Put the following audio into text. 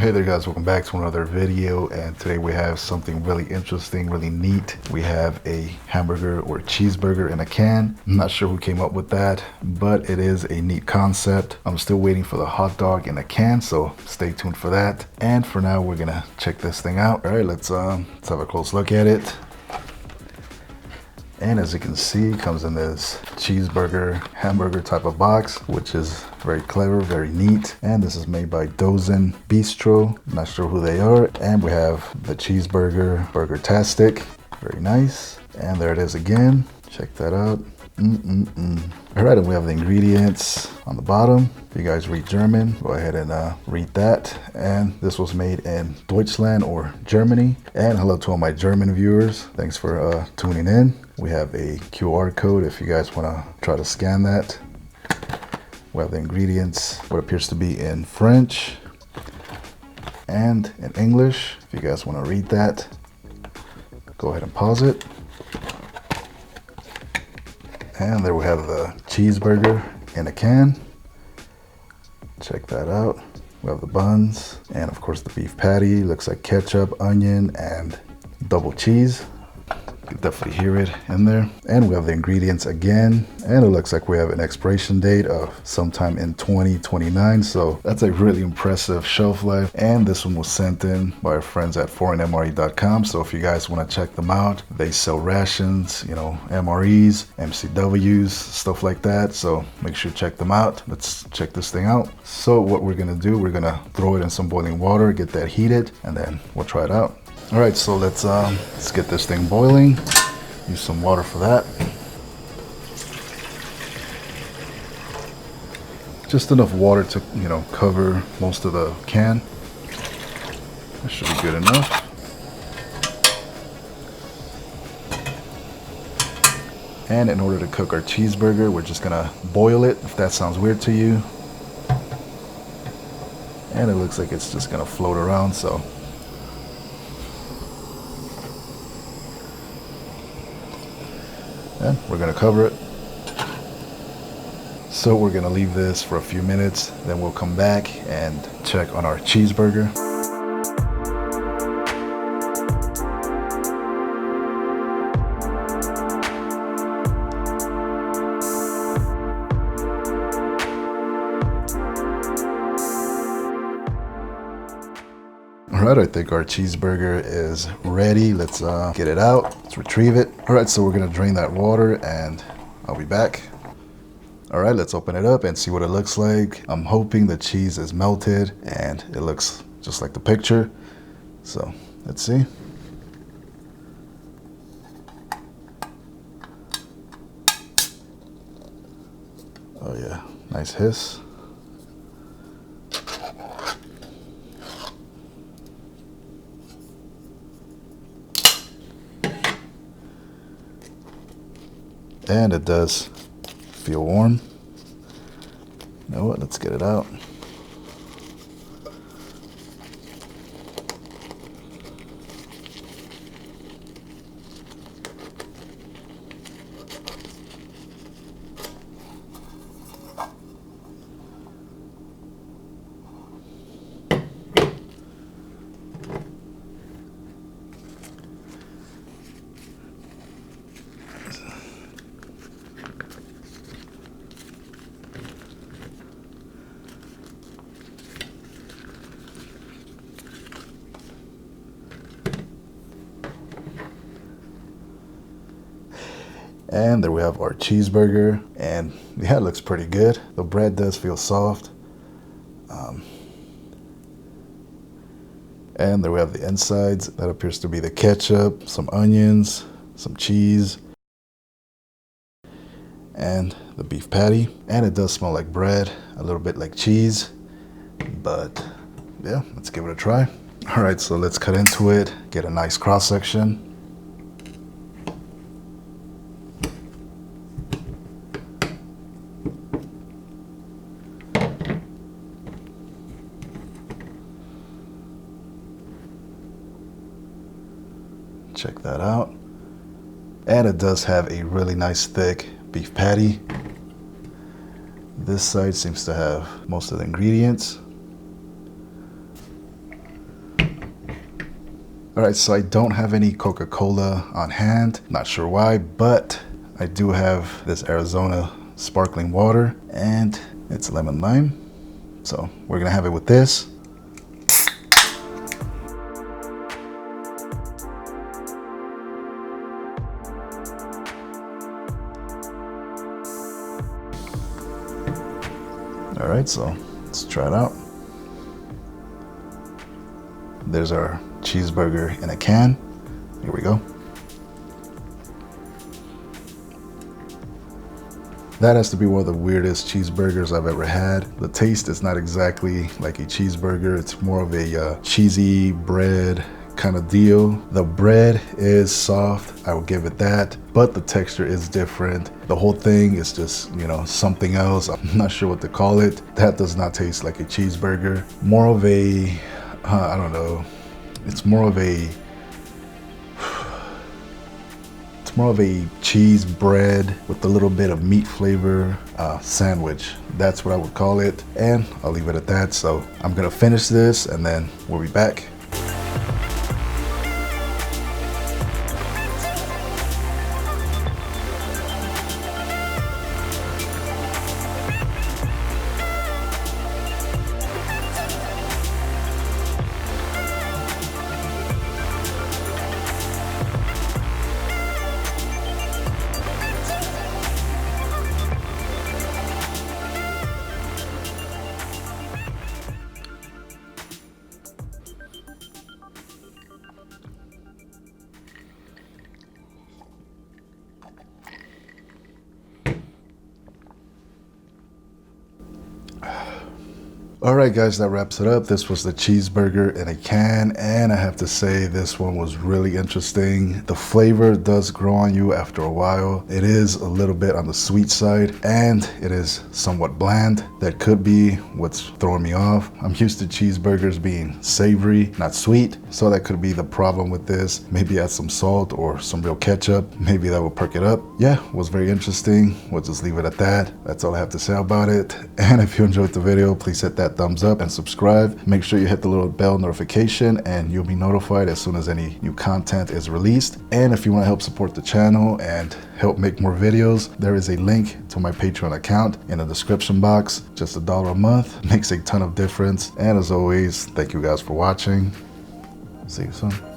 Hey there guys, welcome back to another video, and today we have something really interesting, really neat. We have a hamburger or cheeseburger in a can. I'm not sure who came up with that, but it is a neat concept. I'm still waiting for the hot dog in a can, so stay tuned for that. And for now, we're gonna check this thing out. All right, let's have a close look at it. And as you can see, it comes in this cheeseburger, hamburger type of box, which is very clever, very neat. And this is made by Dozen Bistro. Not sure who they are. And we have the cheeseburger, Burger-tastic. Very nice. And there it is again. Check that out. All right, and we have the ingredients on the bottom. If you guys read German, go ahead and read that. And this was made in Deutschland or Germany. And hello to all my German viewers. Thanks for tuning in. We have a QR code if you guys want to try to scan that. We have the ingredients, what appears to be in French and in English. If you guys want to read that, go ahead and pause it. And there we have the cheeseburger in a can. Check that out. We have the buns and of course the beef patty. Looks like ketchup, onion, and double cheese. You can definitely hear it in there. And we have the ingredients again. And it looks like we have an expiration date of sometime in 2029. So that's a really impressive shelf life. And this one was sent in by our friends at foreignmre.com. So if you guys want to check them out, they sell rations, you know, MREs, MCWs, stuff like that. So make sure to check them out. Let's check this thing out. So what we're going to do, we're going to throw it in some boiling water, get that heated, and then we'll try it out. All right, so let's get this thing boiling. Use some water for that. Just enough water to, you know, cover most of the can. That should be good enough. And in order to cook our cheeseburger, we're just gonna boil it, if that sounds weird to you. And it looks like it's just gonna float around, so. And we're gonna cover it. So we're gonna leave this for a few minutes, then we'll come back and check on our cheeseburger. All right, I think our cheeseburger is ready. Let's get it out. Let's retrieve it. All right, so we're gonna drain that water and I'll be back. All right, let's open it up and see what it looks like. I'm hoping the cheese is melted and it looks just like the picture. So let's see. Oh yeah, nice hiss. And it does feel warm. You know what? Let's get it out. And there we have our cheeseburger, and yeah, it looks pretty good. The bread does feel soft. And there we have the insides. That appears to be the ketchup, some onions, some cheese, and the beef patty. And it does smell like bread, a little bit like cheese, but yeah, let's give it a try. All right, so let's cut into it, get a nice cross section. Check that out. And it does have a really nice thick beef patty. This side seems to have most of the ingredients. All right, so I don't have any Coca-Cola on hand. Not sure why, but I do have this Arizona sparkling water and it's lemon lime. So we're gonna have it with this. All right, so let's try it out. There's our cheeseburger in a can. Here we go. That has to be one of the weirdest cheeseburgers I've ever had. The taste is not exactly like a cheeseburger. It's more of a cheesy bread kind of deal. The bread is soft, I will give it that, but the texture is different. The whole thing is just, you know, something else. I'm not sure what to call it. That does not taste like a cheeseburger. More of a, I don't know. It's more of a cheese bread with a little bit of meat flavor sandwich. That's what I would call it. And I'll leave it at that. So I'm gonna finish this and then we'll be back. All right, guys, that wraps it up. This was the cheeseburger in a can, and I have to say this one was really interesting. The flavor does grow on you after a while. It is a little bit on the sweet side, and it is somewhat bland. That could be what's throwing me off. I'm used to cheeseburgers being savory, not sweet, so that could be the problem with this. Maybe add some salt or some real ketchup. Maybe that will perk it up. Yeah, it was very interesting. We'll just leave it at that. That's all I have to say about it. And if you enjoyed the video, please hit that thumbs up and subscribe. Make sure you hit the little bell notification and you'll be notified as soon as any new content is released. And if you want to help support the channel and help make more videos, there is a link to my Patreon account in the description box. Just $1 a month makes a ton of difference. And as always, thank you guys for watching. See you soon.